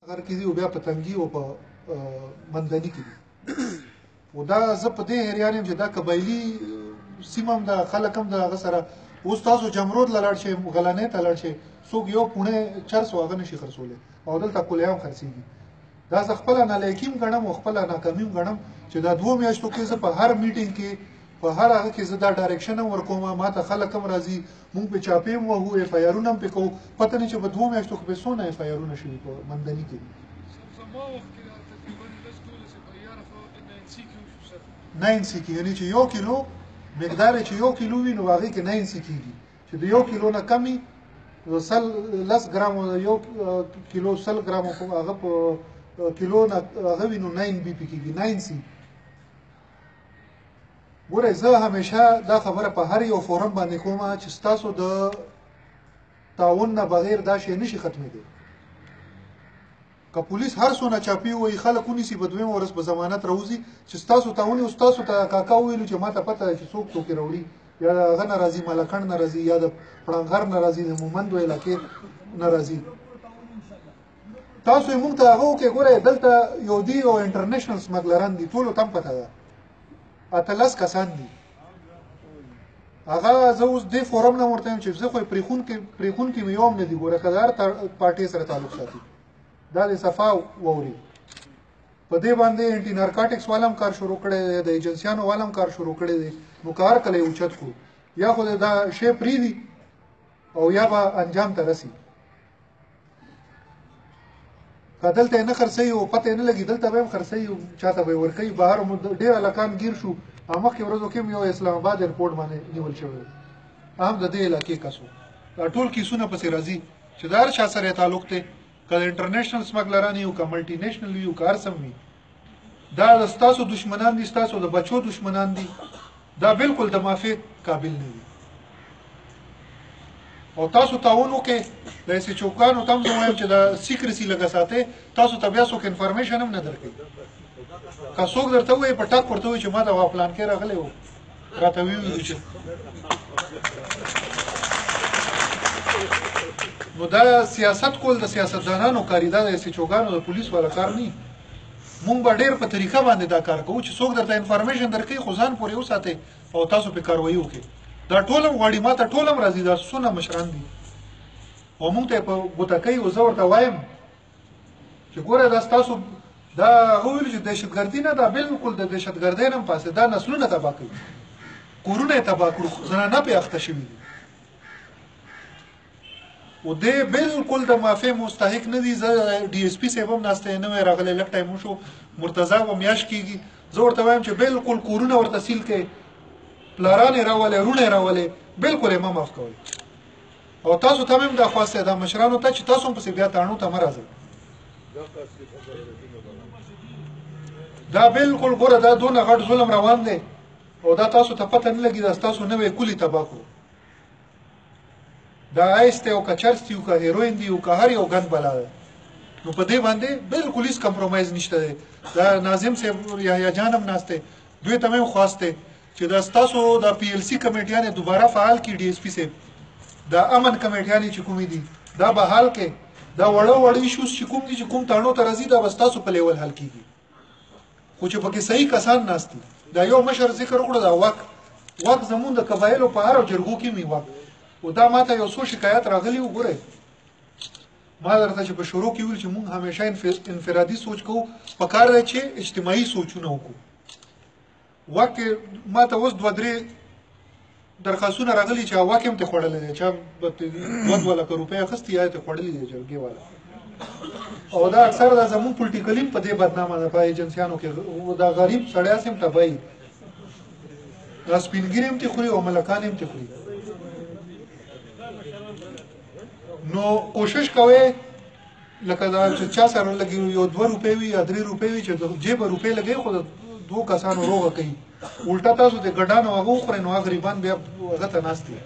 اگر کې دي او بیا په تنګي او په مندني کې دي او دا زه په دې حیران یم چې دا قبایلي سیمه هم د خلک هم د هغه سره اوس تاسو جمرود لاړ شئ غلانې ته لاړ شئ څوک یو پوڼې چرس هغه نشي خرڅولی او دلته کلیه هم خرڅېږي دا زه خپله نالایکي هم ګڼم او خپله ناکامي هم ګڼم چې دا 2 میاشتو کې زه په هر میټینګ کې په هر هغه کې زه دا ډایرکشن هم ورکوم ما ته خلک هم راځي مونږ په چاپې هم وهو اف آی آرونه هم پې کوو پته نه چې په 2 میاشتو کې به څونه اف آی آرونه شوي په مندني کې نه انسي کې یعنې چې 1 کیلو مقدار چې 1 کیلو وي نو هغې کې نه انسي کېږي چې د 1 کیلو نه کمي 10 ګرامو 1 کیلو 100 ګرامو هغه په کیلو نه هغه وي نو 9 بي پی کېږي 9 سي ګوره زه همیشه دا خبره په هر یو فورم باندې کوم چې ستاسو د تعاون نه بغیر دا شی نشي ختمېدی که پولیس هر څونه چاپي وایي خلک ونیسي په دویم ورځ په ضمانت راوځي چې ستاسو تعاون او ستاسو ته کاکا وویلو چې ما ته پته ده چې څوک ټوکې راوړي یا د هغه نه راځي ملکڼ نه راځي یا د پړنګر نه راځي د مومندو علاقې نه راځي تاسو یې مونږ ته هغه وکړئ ګوره دلته یهودي او انټرنیشنل سمګلران دي ټولو ته هم پته ده 18 کسان دي هغه زه اوس دې فورم نه ورته یم چې زه خو پرېښون کې مې یو هم نه دي ګوره که د هر پارټۍ سره تعلق ساتي دا د صفا ووري په دې باندې انټي نارکاټکس والا هم کار شروع کړی دی د ایجنسیانو والا هم کار شروع کړی دی نو که هر کله یې اوچت کړو یا خو دا شی پرېږدي او یا به انجام ته رسي که دلته یې نه خرڅوي او پته یې نه لګي دلته به هم خرڅوي چاته به یې ورکوي بهر ډېر هلکان ګیر شو او مخکې ورځو کې هم یو اسلام آباد ایرپورټ باندې نیول شوی هم د دې علاقې کس و دا ټول کیسونه پسې راځي چې د هر چا سره یې تعلق دی که د انټرنیشنل سمګلران وي که ملټي نیشنل وي که هر څه وي دا د ستاسو دشمنان دي ستاسو د بچو دشمنان دي دا بالکل د معافي قابل نه دي او تاسو تعاون وکړئ د ایسې چوکانو ته هم زه وایم چې د سیکرسي لږه ساتئ تاسو ته بیا څوک انفارمیشن هم نه درکوي که څوک درته ووایي په ټک ورته ووایي چې ما د پلان کې راغلی و راته ویلي چې نو دا سیاست کول د سیاستدانانو کاري دا د ایسې چوکانو د پولیس والا کار نه مونږ به ډېر په طریقه باندې دا کار کوو چې څوک درته انفارمیشن درکوي خو ځان پورې وساتئ او تاسو پې کاروایي وکړئ دا ټول هم غواړي ما ته ټول هم راځي دا څونه مشران دي او مونږ ته یې په ګوتکۍ او زه ورته وایم چې ګوره دا ستاسو دا هغه ویلي چې دهشتګردي نه دا بالکل د دهشتګردۍ نه هم پاسې دا نسلونه تباه کوي کورونه یې تباه کړو زنانه پې اخته شوي دي او دې بالکل د معافۍ مستحق نه دي زه ډي اس پي صاحب هم ناسته یې نوی راغلی لږ ټایم وشو مرتضی به میاشت کېږي زه ورته وایم چې بالکل کورونه ورته سیل کړئ پلاران یې راولئ وروڼه یې راولئ بالکل یې مه معاف کوئ او تاسو ته هم دا خواست دی دا مشرانو ته چې تاسو هم پسې بیا تاڼو ته مه راځئ دا بالکل ګوره دا دونه غټ ظلم روان دی او دا تاسو ته پته نه لګي دا ستاسو نوی کلي تباه کړو دا آیس دی او که چرس دی او که هیروین دی او که هر یو ګند بلا دی نو په دې باندې بالکل هېڅ کمپرومایز نشته دی دا ناظم صاحب یحیی جان هم ناست دی دوی ته مې خواست دی چې دا ستاسو د پی ایل سی کمیټیانې دوباره فعال کړي ډي اس پي صاحب دا امن کمیټیانې چې کومې دي دا به حل کړي دا وړه ایشوز چې کوم دي چې کوم تاڼو ته راځي دا به ستاسو په لیول حل کېږي خو چې پکې صحیح کسان ناست دي دا یو مشر ذکر وکړو دا واک زمونږ د قبایلو په هرو جرګو کې مې واک او دا ما ته یو څو شکایت راغلي وګورئ ما درته چې په شروع کې ویل چې مونږ همیشه انفرادي سوچ کوو پکار دی چې اجتماعي سوچونه وکړو واکې ما ته اوس 2-3 درخواستونه راغلي چې واکې هم ترې خوړلی دی چا 2 روپۍ اخیستي یا یې ترې خوړلي دی جرګې والا او دا اکثر دا زمونږ پولیټیکل هم په دې بدنامه ده په ایجنسیانو کې دا غریب سړی هم تباهي دا سپینګیري هم ترې خوري او ملکان هم ترې خوري نو کوشش کوئ لکه دا چې چا سره لګي یو 2 روپۍ وي یا 3 روپۍ وي چې جیبه روپۍ لګوي خو د 2 کسانو روغه کوي الټا تاسو د ګډانو هغه وخورئ نو هغه غریبان بیا هغه ته ناست دي